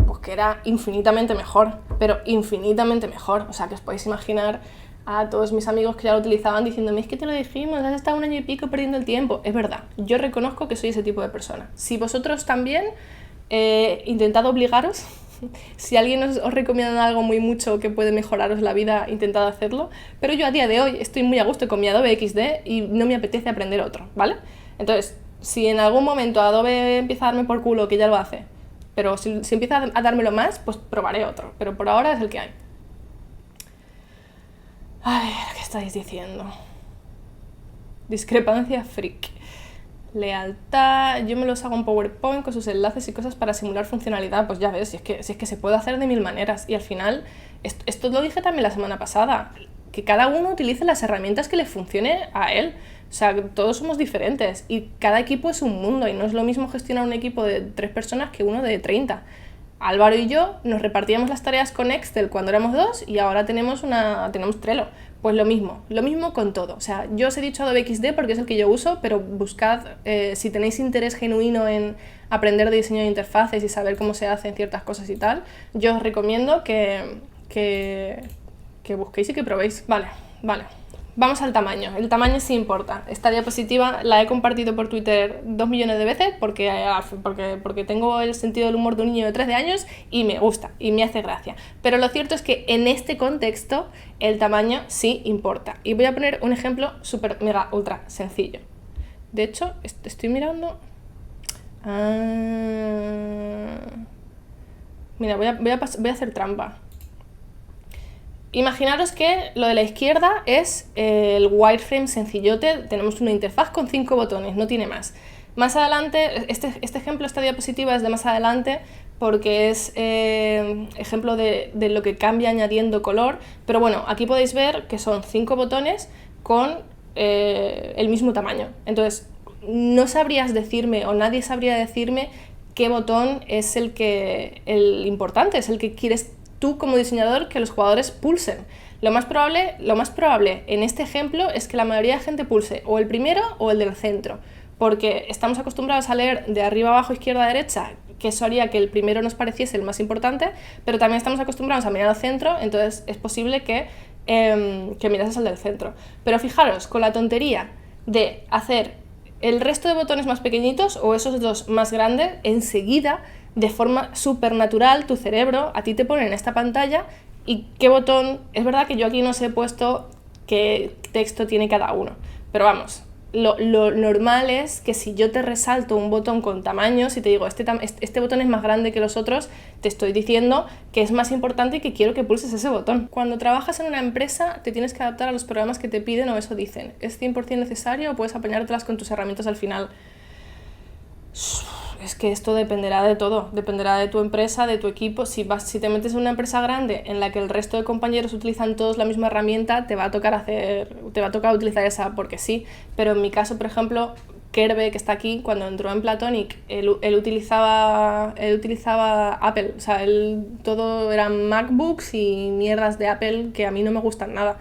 pues que era infinitamente mejor, pero infinitamente mejor. O sea, que os podéis imaginar a todos mis amigos que ya lo utilizaban diciéndome, es que te lo dijimos, has estado 1 año y pico perdiendo el tiempo. Es verdad, yo reconozco que soy ese tipo de persona. Si vosotros también, intentad obligaros. Si alguien os recomienda algo muy mucho que puede mejoraros la vida, intentad hacerlo. Pero yo a día de hoy estoy muy a gusto con mi Adobe XD y no me apetece aprender otro, ¿vale? Entonces, si en algún momento Adobe empieza a darme por culo, que ya lo hace, pero si empieza a dármelo más, pues probaré otro. Pero por ahora es el que hay. A ver, ¿qué estáis diciendo? Discrepancia freak. Lealtad, yo me los hago en PowerPoint con sus enlaces y cosas para simular funcionalidad. Pues ya ves, si es que se puede hacer de 1000 maneras. Y al final, esto lo dije también la semana pasada, que cada uno utilice las herramientas que le funcione a él. O sea, todos somos diferentes y cada equipo es un mundo y no es lo mismo gestionar un equipo de 3 personas que uno de 30. Álvaro y yo nos repartíamos las tareas con Excel cuando éramos 2 y ahora tenemos Trello. Pues lo mismo con todo. O sea, yo os he dicho Adobe XD porque es el que yo uso, pero buscad, si tenéis interés genuino en aprender de diseño de interfaces y saber cómo se hacen ciertas cosas y tal, yo os recomiendo que busquéis y que probéis. Vale. Vamos al tamaño. El tamaño sí importa. Esta diapositiva la he compartido por Twitter 2 millones de veces porque tengo el sentido del humor de un niño de 13 años y me gusta y me hace gracia. Pero lo cierto es que en este contexto el tamaño sí importa. Y voy a poner un ejemplo súper, mega, ultra sencillo. De hecho, estoy mirando... Mira, voy a hacer trampa. Imaginaros que lo de la izquierda es el wireframe sencillote, tenemos una interfaz con 5 botones, no tiene más. Más adelante, este ejemplo, esta diapositiva es de más adelante porque es ejemplo de lo que cambia añadiendo color, pero bueno, aquí podéis ver que son 5 botones con el mismo tamaño. Entonces, no sabrías decirme o nadie sabría decirme qué botón es el importante, es el que quieres tú como diseñador que los jugadores pulsen. Lo más probable en este ejemplo es que la mayoría de gente pulse o el primero o el del centro, porque estamos acostumbrados a leer de arriba abajo, izquierda a derecha, que eso haría que el primero nos pareciese el más importante, pero también estamos acostumbrados a mirar al centro, entonces es posible que mirases al del centro. Pero fijaros, con la tontería de hacer el resto de botones más pequeñitos o esos 2 más grandes, enseguida, de forma súper natural, tu cerebro a ti te pone en esta pantalla y qué botón... Es verdad que yo aquí no os he puesto qué texto tiene cada uno, pero vamos, lo normal es que si yo te resalto un botón con tamaños y te digo este botón es más grande que los otros, te estoy diciendo que es más importante y que quiero que pulses ese botón. Cuando trabajas en una empresa te tienes que adaptar a los programas que te piden o eso dicen. ¿Es 100% necesario o puedes apañártelas con tus herramientas al final? Es que esto dependerá de todo, dependerá de tu empresa, de tu equipo. Si te metes en una empresa grande en la que el resto de compañeros utilizan todos la misma herramienta, te va a tocar utilizar esa porque sí. Pero en mi caso, por ejemplo, Kerbe, que está aquí, cuando entró en Platonic, él utilizaba Apple, o sea, todo eran MacBooks y mierdas de Apple que a mí no me gustan nada.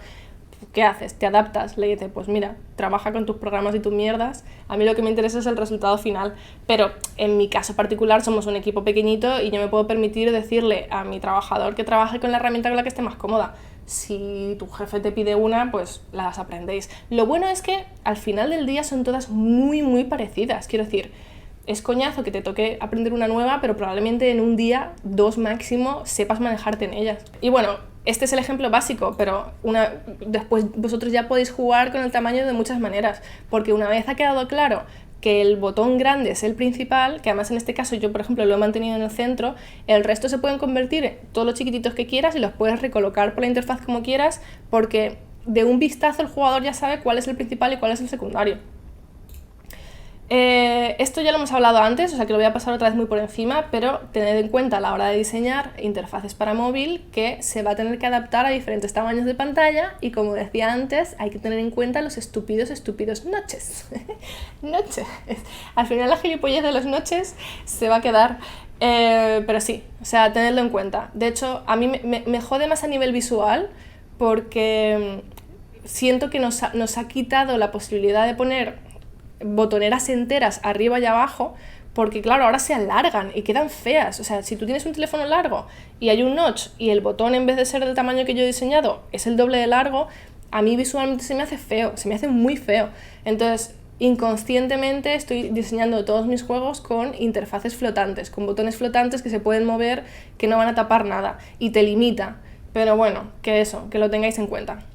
¿Qué haces? Te adaptas, le dices, pues mira, trabaja con tus programas y tus mierdas, a mí lo que me interesa es el resultado final, pero en mi caso particular somos un equipo pequeñito y yo me puedo permitir decirle a mi trabajador que trabaje con la herramienta con la que esté más cómoda. Si tu jefe te pide una, pues las aprendéis. Lo bueno es que al final del día son todas muy, muy parecidas, quiero decir, es coñazo que te toque aprender una nueva, pero probablemente en un día, 2 máximo, sepas manejarte en ellas. Y bueno, este es el ejemplo básico, pero después vosotros ya podéis jugar con el tamaño de muchas maneras, porque una vez ha quedado claro que el botón grande es el principal, que además en este caso yo, por ejemplo, lo he mantenido en el centro, el resto se pueden convertir en todos los chiquititos que quieras y los puedes recolocar por la interfaz como quieras, porque de un vistazo el jugador ya sabe cuál es el principal y cuál es el secundario. Esto ya lo hemos hablado antes, o sea que lo voy a pasar otra vez muy por encima, pero tened en cuenta a la hora de diseñar interfaces para móvil que se va a tener que adaptar a diferentes tamaños de pantalla y, como decía antes, hay que tener en cuenta los estúpidos noches. Noches. Al final la gilipollez de los noches se va a quedar, pero sí, o sea, tenedlo en cuenta. De hecho, a mí me jode más a nivel visual porque siento que nos ha quitado la posibilidad de poner botoneras enteras arriba y abajo, porque claro, ahora se alargan y quedan feas. O sea, si tú tienes un teléfono largo y hay un notch y el botón, en vez de ser del tamaño que yo he diseñado, es el doble de largo, a mí visualmente se me hace feo, se me hace muy feo. Entonces, inconscientemente estoy diseñando todos mis juegos con interfaces flotantes, con botones flotantes que se pueden mover, que no van a tapar nada, y te limita. Pero bueno, que lo tengáis en cuenta.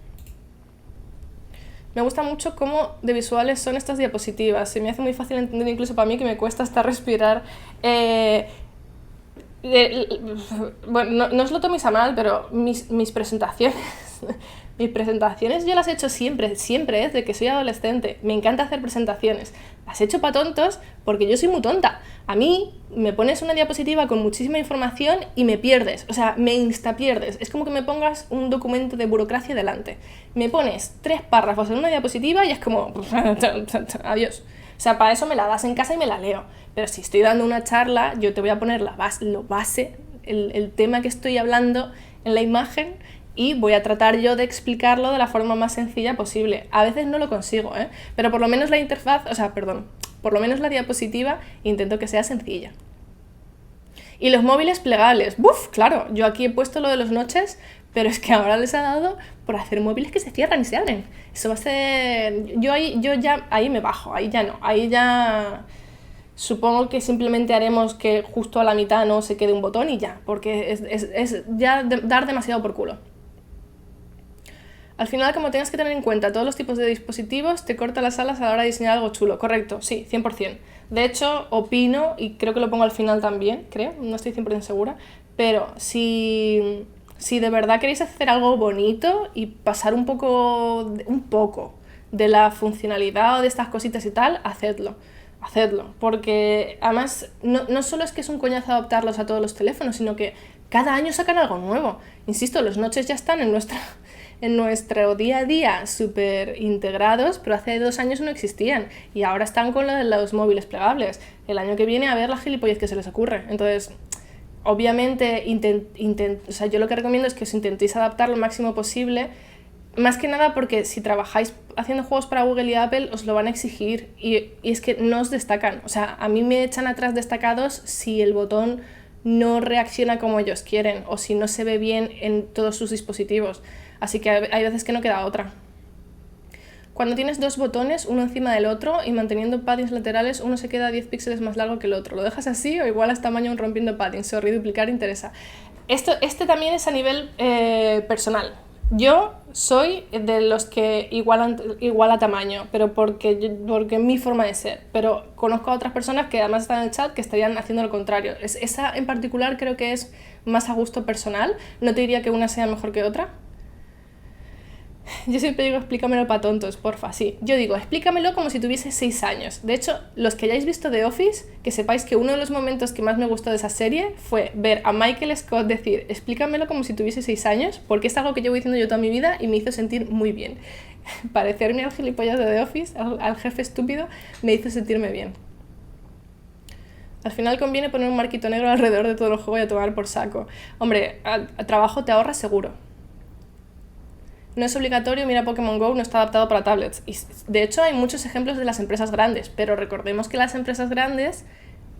Me gusta mucho cómo de visuales son estas diapositivas. Se me hace muy fácil entender, incluso para mí, que me cuesta hasta respirar. Bueno, no os lo toméis a mal, pero mis presentaciones... Mis presentaciones yo las he hecho siempre, desde que soy adolescente. Me encanta hacer presentaciones. Las he hecho para tontos porque yo soy muy tonta. A mí me pones una diapositiva con muchísima información y me pierdes. O sea, me instapierdes. Es como que me pongas un documento de burocracia delante. Me pones 3 párrafos en una diapositiva y es como... adiós. O sea, para eso me la das en casa y me la leo. Pero si estoy dando una charla, yo te voy a poner el tema que estoy hablando en la imagen, y voy a tratar yo de explicarlo de la forma más sencilla posible. A veces no lo consigo, pero por lo menos la interfaz, por lo menos la diapositiva intento que sea sencilla. Y los móviles plegables, ¡buf! Claro, yo aquí he puesto lo de los notches, pero es que ahora les ha dado por hacer móviles que se cierran y se abren. Eso va a ser... Yo ya ahí me bajo, ahí ya no, ahí ya... Supongo que simplemente haremos que justo a la mitad no se quede un botón y ya, porque es ya dar demasiado por culo. Al final, como tengas que tener en cuenta todos los tipos de dispositivos, te corta las alas a la hora de diseñar algo chulo. Correcto, sí, 100%. De hecho, opino, y creo que lo pongo al final también, no estoy 100% segura, pero si de verdad queréis hacer algo bonito y pasar un poco de la funcionalidad o de estas cositas y tal, hacedlo, porque además no solo es que es un coñazo adaptarlos a todos los teléfonos, sino que cada año sacan algo nuevo. Insisto, los notches ya están en nuestro día a día súper integrados, pero hace 2 años no existían y ahora están con lo de los móviles plegables. El año que viene a ver la gilipollez que se les ocurre. Entonces, obviamente, yo lo que recomiendo es que os intentéis adaptar lo máximo posible, más que nada porque si trabajáis haciendo juegos para Google y Apple os lo van a exigir y es que no os destacan. O sea, a mí me echan atrás destacados si el botón no reacciona como ellos quieren o si no se ve bien en todos sus dispositivos. Así que hay veces que no queda otra. Cuando tienes 2 botones, uno encima del otro, y manteniendo paddings laterales, uno se queda 10 píxeles más largo que el otro. ¿Lo dejas así o igualas tamaño rompiendo paddings? Sorry, duplicar interesa. Este también es a nivel personal. Yo soy de los que iguala tamaño, pero porque es mi forma de ser. Pero conozco a otras personas que además están en el chat que estarían haciendo lo contrario. Esa en particular creo que es más a gusto personal. No te diría que una sea mejor que otra. Yo siempre digo explícamelo para tontos, porfa, sí. Yo digo explícamelo como si tuviese 6 años. De hecho, los que hayáis visto The Office, que sepáis que uno de los momentos que más me gustó de esa serie fue ver a Michael Scott decir explícamelo como si tuviese 6 años, porque es algo que llevo diciendo yo toda mi vida y me hizo sentir muy bien. Parecerme al gilipollas de The Office, al jefe estúpido, me hizo sentirme bien. Al final conviene poner un marquito negro alrededor de todo el juego y a tomar por saco. Hombre, a trabajo te ahorras seguro. No es obligatorio, mira Pokémon GO no está adaptado para tablets. Y de hecho hay muchos ejemplos de las empresas grandes, pero recordemos que las empresas grandes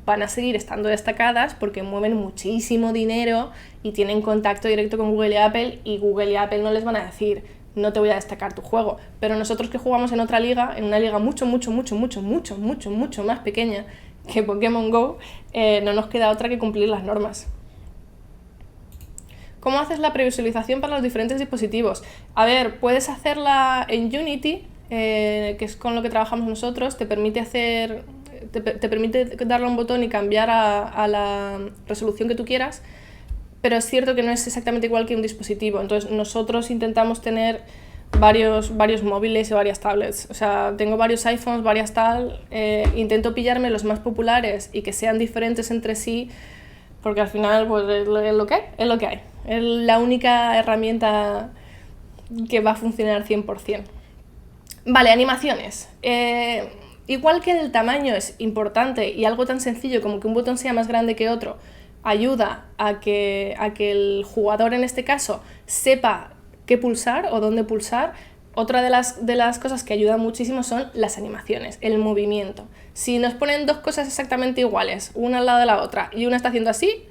van a seguir estando destacadas porque mueven muchísimo dinero y tienen contacto directo con Google y Google y Apple no les van a decir no te voy a destacar tu juego. Pero nosotros que jugamos en otra liga, en una liga mucho más pequeña, que Pokémon Go, no nos queda otra que cumplir las normas. ¿Cómo haces la previsualización para los diferentes dispositivos? A ver, puedes hacerla en Unity, que es con lo que trabajamos nosotros, te permite darle a un botón y cambiar a la resolución que tú quieras, pero es cierto que no es exactamente igual que un dispositivo. Entonces nosotros intentamos tener varios móviles y varias tablets. O sea, tengo varios iPhones, varias tal, intento pillarme los más populares y que sean diferentes entre sí, porque al final pues, es lo que hay. Es la única herramienta que va a funcionar al 100%. Vale, animaciones. Igual que el tamaño es importante y algo tan sencillo como que un botón sea más grande que otro ayuda a que el jugador en este caso sepa qué pulsar o dónde pulsar, otra de las cosas que ayuda muchísimo son las animaciones, el movimiento. Si nos ponen dos cosas exactamente iguales, una al lado de la otra, y una está haciendo así,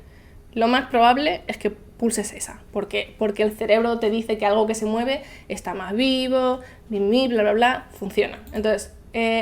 lo más probable es que pulses esa. ¿Por qué? Porque el cerebro te dice que algo que se mueve está más vivo, bla, bla, bla, funciona. Entonces,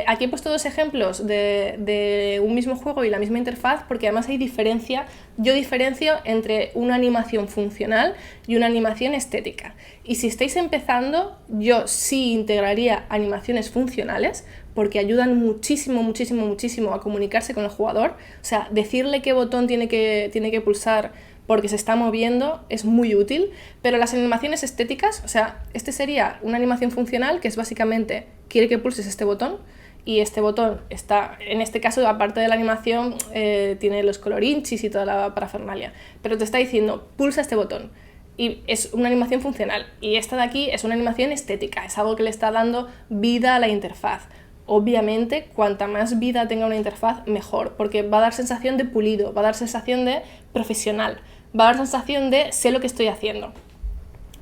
aquí he puesto dos ejemplos de un mismo juego y la misma interfaz, porque además hay diferencia. Yo diferencio entre una animación funcional y una animación estética. Y si estáis empezando, yo sí integraría animaciones funcionales, porque ayudan muchísimo, muchísimo, muchísimo a comunicarse con el jugador. O sea, decirle qué botón tiene que pulsar porque se está moviendo es muy útil, pero las animaciones estéticas, o sea, este sería una animación funcional que es básicamente, quiere que pulses este botón, y este botón está, en este caso, aparte de la animación, tiene los colorinchis y toda la parafernalia, pero te está diciendo, pulsa este botón, y es una animación funcional, y esta de aquí es una animación estética, es algo que le está dando vida a la interfaz. Obviamente, cuanta más vida tenga una interfaz, mejor, porque va a dar sensación de pulido, va a dar sensación de profesional, va a dar sensación de sé lo que estoy haciendo.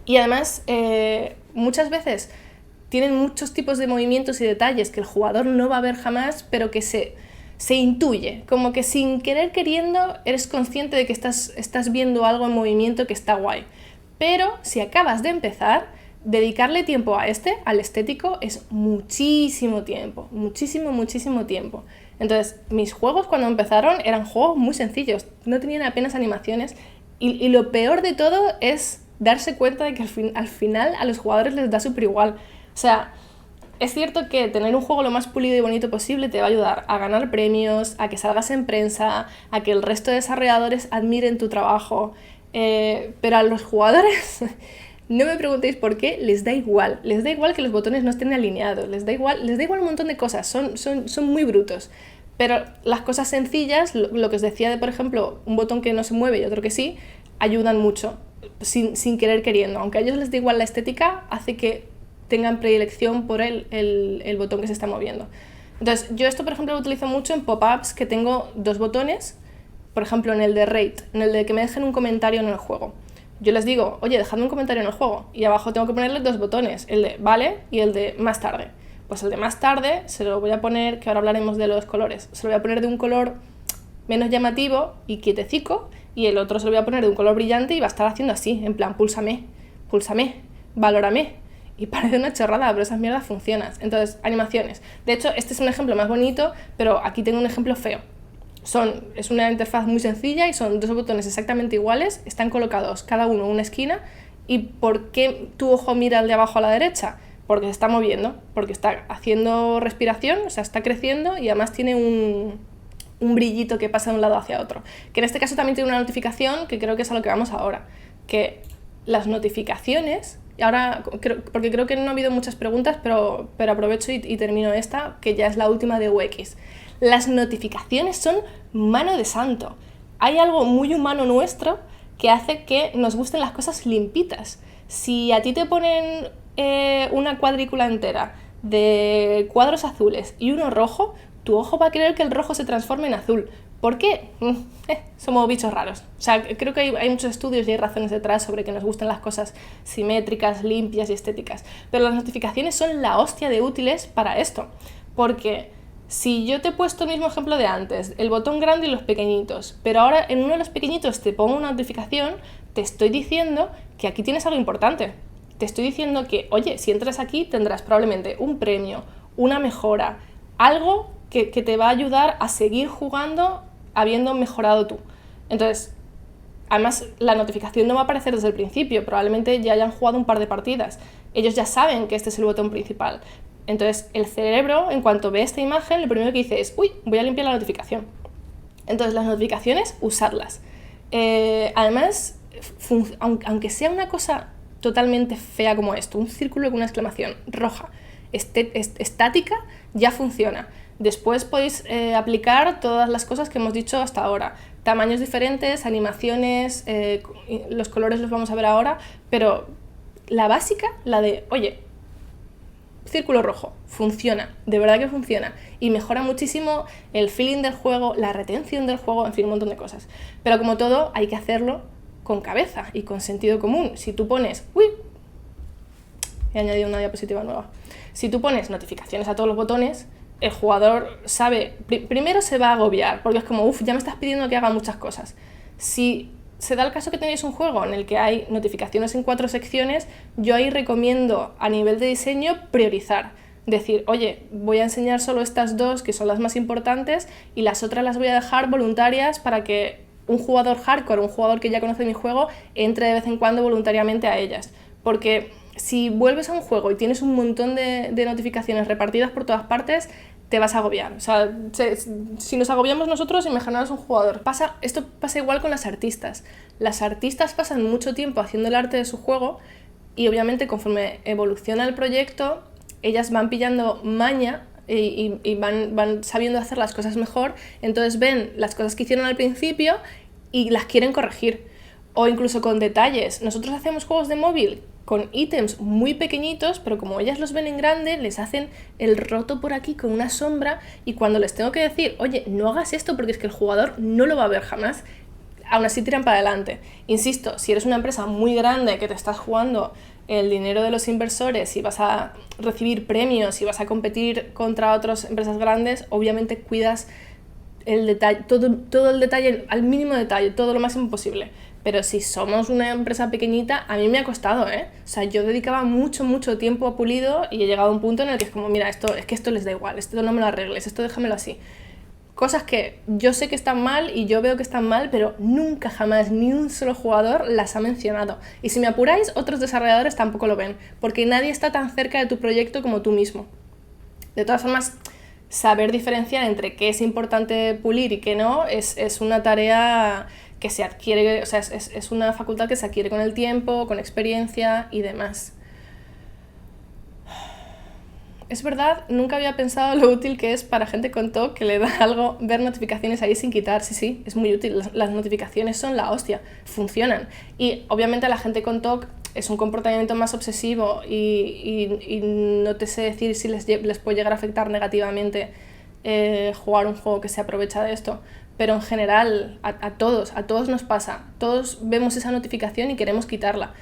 Y además, muchas veces tienen muchos tipos de movimientos y detalles que el jugador no va a ver jamás, pero que se intuye, como que sin querer queriendo eres consciente de que estás viendo algo en movimiento que está guay. Pero si acabas de empezar, dedicarle tiempo a al estético, es muchísimo tiempo, muchísimo, muchísimo tiempo. Entonces, mis juegos cuando empezaron eran juegos muy sencillos, no tenían apenas animaciones, y lo peor de todo es darse cuenta de que al final a los jugadores les da súper igual. O sea, es cierto que tener un juego lo más pulido y bonito posible te va a ayudar a ganar premios, a que salgas en prensa, a que el resto de desarrolladores admiren tu trabajo, pero a los jugadores... No me preguntéis por qué, les da igual que los botones no estén alineados, les da igual un montón de cosas, son muy brutos. Pero las cosas sencillas, lo que os decía de, por ejemplo, un botón que no se mueve y otro que sí, ayudan mucho, sin querer queriendo. Aunque a ellos les da igual la estética, hace que tengan predilección por el botón que se está moviendo. Entonces, yo esto, por ejemplo, lo utilizo mucho en pop-ups que tengo dos botones, por ejemplo, en el de rate, en el de que me dejen un comentario en el juego. Yo les digo, oye, dejadme un comentario en el juego, y abajo tengo que ponerle dos botones, el de vale y el de más tarde. Pues el de más tarde se lo voy a poner, que ahora hablaremos de los colores, se lo voy a poner de un color menos llamativo y quietecico, y el otro se lo voy a poner de un color brillante y va a estar haciendo así, en plan, púlsame, valórame. Y parece una chorrada, pero esas mierdas funcionan. Entonces, animaciones. De hecho, este es un ejemplo más bonito, pero aquí tengo un ejemplo feo. Es una interfaz muy sencilla y son dos botones exactamente iguales, están colocados cada uno en una esquina. ¿Y por qué tu ojo mira al de abajo a la derecha? Porque se está moviendo, porque está haciendo respiración, o sea, está creciendo, y además tiene un brillito que pasa de un lado hacia otro. Que en este caso también tiene una notificación, que creo que es a lo que vamos ahora. Que las notificaciones, y ahora, porque creo que no ha habido muchas preguntas, pero aprovecho y termino esta, que ya es la última de UX. Las notificaciones son mano de santo. Hay algo muy humano nuestro que hace que nos gusten las cosas limpitas. Si a ti te ponen una cuadrícula entera de cuadros azules y uno rojo, tu ojo va a querer que el rojo se transforme en azul. ¿Por qué? Somos bichos raros. O sea, creo que hay muchos estudios y hay razones detrás sobre que nos gustan las cosas simétricas, limpias y estéticas. Pero las notificaciones son la hostia de útiles para esto. Porque si yo te he puesto el mismo ejemplo de antes, el botón grande y los pequeñitos, pero ahora en uno de los pequeñitos te pongo una notificación, te estoy diciendo que aquí tienes algo importante. Te estoy diciendo que, oye, si entras aquí tendrás probablemente un premio, una mejora, algo que te va a ayudar a seguir jugando habiendo mejorado tú. Entonces, además, la notificación no va a aparecer desde el principio, probablemente ya hayan jugado un par de partidas. Ellos ya saben que este es el botón principal. Entonces, el cerebro, en cuanto ve esta imagen, lo primero que dice es, uy, voy a limpiar la notificación. Entonces, las notificaciones, usarlas. Además, aunque sea una cosa totalmente fea como esto, un círculo con una exclamación roja, estática, ya funciona. Después podéis aplicar todas las cosas que hemos dicho hasta ahora. Tamaños diferentes, animaciones, los colores los vamos a ver ahora, pero la básica, la de, oye, círculo rojo, funciona, de verdad que funciona, y mejora muchísimo el feeling del juego, la retención del juego, en fin, un montón de cosas. Pero como todo, hay que hacerlo con cabeza y con sentido común. Si tú pones, uy, he añadido una diapositiva nueva, si tú pones notificaciones a todos los botones, el jugador sabe, primero se va a agobiar, porque es como, ya me estás pidiendo que haga muchas cosas. Si se da el caso que tenéis un juego en el que hay notificaciones en 4 secciones, yo ahí recomiendo a nivel de diseño priorizar. Decir, oye, voy a enseñar solo estas 2 que son las más importantes y las otras las voy a dejar voluntarias para que un jugador hardcore, un jugador que ya conoce mi juego, entre de vez en cuando voluntariamente a ellas. Porque si vuelves a un juego y tienes un montón de notificaciones repartidas por todas partes, te vas a agobiar. O sea, si nos agobiamos nosotros, imaginaos un jugador. Esto pasa igual con las artistas. Las artistas pasan mucho tiempo haciendo el arte de su juego y obviamente conforme evoluciona el proyecto, ellas van pillando maña y van sabiendo hacer las cosas mejor, entonces ven las cosas que hicieron al principio y las quieren corregir. O incluso con detalles. Nosotros hacemos juegos de móvil con ítems muy pequeñitos, pero como ellas los ven en grande, les hacen el roto por aquí con una sombra y cuando les tengo que decir, oye, no hagas esto porque es que el jugador no lo va a ver jamás, aún así tiran para adelante. Insisto, si eres una empresa muy grande que te estás jugando el dinero de los inversores y vas a recibir premios y vas a competir contra otras empresas grandes, obviamente cuidas el detalle, todo el detalle, al mínimo detalle, todo lo máximo posible. Pero si somos una empresa pequeñita, a mí me ha costado, ¿eh? O sea, yo dedicaba mucho tiempo a Pulido y he llegado a un punto en el que es como, mira, esto les da igual, esto no me lo arregles, esto déjamelo así. Cosas que yo sé que están mal y yo veo que están mal, pero nunca jamás ni un solo jugador las ha mencionado. Y si me apuráis, otros desarrolladores tampoco lo ven, porque nadie está tan cerca de tu proyecto como tú mismo. De todas formas, saber diferenciar entre qué es importante pulir y qué no es una tarea que se adquiere, o sea, es una facultad que se adquiere con el tiempo, con experiencia y demás. Es verdad, nunca había pensado lo útil que es para gente con TOC, que le da algo ver notificaciones ahí sin quitar. Sí, es muy útil. Las notificaciones son la hostia, funcionan. Y obviamente a la gente con TOC es un comportamiento más obsesivo y no te sé decir si les puede llegar a afectar negativamente jugar un juego que se aprovecha de esto. Pero en general, a todos nos pasa. Todos vemos esa notificación y queremos quitarla.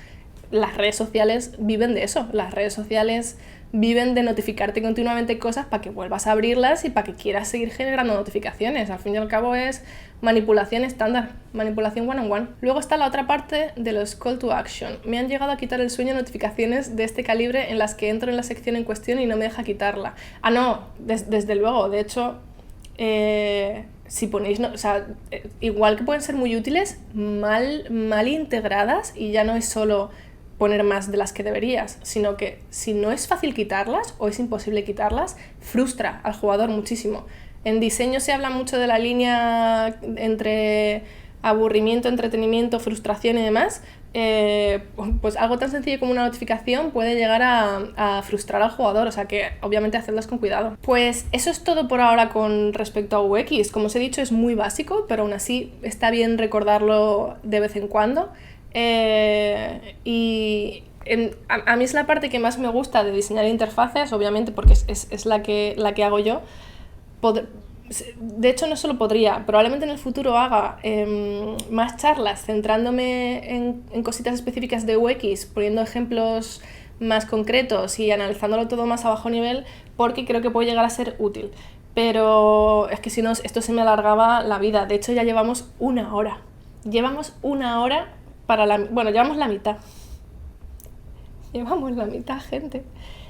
Las redes sociales viven de eso. Las redes sociales viven de notificarte continuamente cosas para que vuelvas a abrirlas y para que quieras seguir generando notificaciones. Al fin y al cabo es manipulación estándar, manipulación one-on-one. Luego está la otra parte de los call to action. Me han llegado a quitar el sueño notificaciones de este calibre en las que entro en la sección en cuestión y no me deja quitarla. Ah, no, desde luego. De hecho, si ponéis, o sea, igual que pueden ser muy útiles, mal integradas, y ya no es solo poner más de las que deberías, sino que si no es fácil quitarlas o es imposible quitarlas, frustra al jugador muchísimo. En diseño se habla mucho de la línea entre aburrimiento, entretenimiento, frustración y demás. Pues algo tan sencillo como una notificación puede llegar a frustrar al jugador, o sea que obviamente hacerlas con cuidado. Pues eso es todo por ahora con respecto a UX. Como os he dicho, es muy básico, pero aún así está bien recordarlo de vez en cuando. A mí es la parte que más me gusta de diseñar interfaces, obviamente porque es la que hago yo. De hecho, no solo podría, probablemente en el futuro haga más charlas centrándome en cositas específicas de UX, poniendo ejemplos más concretos y analizándolo todo más a bajo nivel, porque creo que puede llegar a ser útil. Pero es que si no, esto se me alargaba la vida. De hecho, ya llevamos una hora. Llevamos una hora bueno, llevamos la mitad. Llevamos la mitad, gente.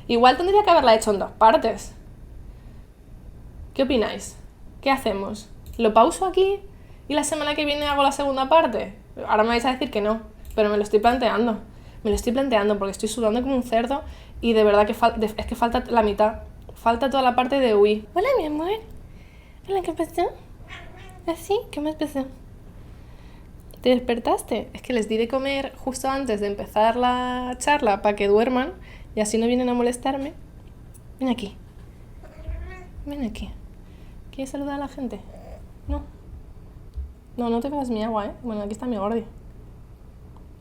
Igual tendría que haberla hecho en 2 partes. ¿Qué opináis? ¿Qué hacemos? ¿Lo pauso aquí y la semana que viene hago la segunda parte? Ahora me vais a decir que no, pero me lo estoy planteando. Me lo estoy planteando porque estoy sudando como un cerdo y de verdad que es que falta la mitad. Falta toda la parte de huir. Hola, mi amor. Hola, ¿qué pasó? ¿Así? ¿Qué más pasó? ¿Te despertaste? Es que les di de comer justo antes de empezar la charla para que duerman y así no vienen a molestarme. Ven aquí. Ven aquí. ¿Quieres saludar a la gente? No. No te bebas mi agua, ¿eh? Bueno, aquí está mi gordi.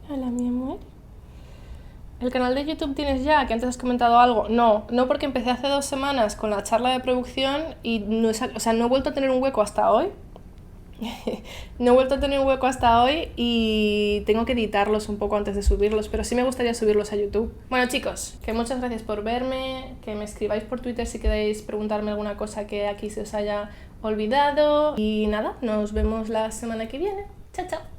Hola, mi amor. ¿El canal de YouTube tienes ya? Que antes has comentado algo. No porque empecé hace 2 semanas con la charla de producción y no he vuelto a tener un hueco hasta hoy. No he vuelto a tener un hueco hasta hoy y tengo que editarlos un poco antes de subirlos, pero sí me gustaría subirlos a YouTube. Bueno, chicos, que muchas gracias por verme, que me escribáis por Twitter si queréis preguntarme alguna cosa que aquí se os haya olvidado y nada, nos vemos la semana que viene. Chao, chao.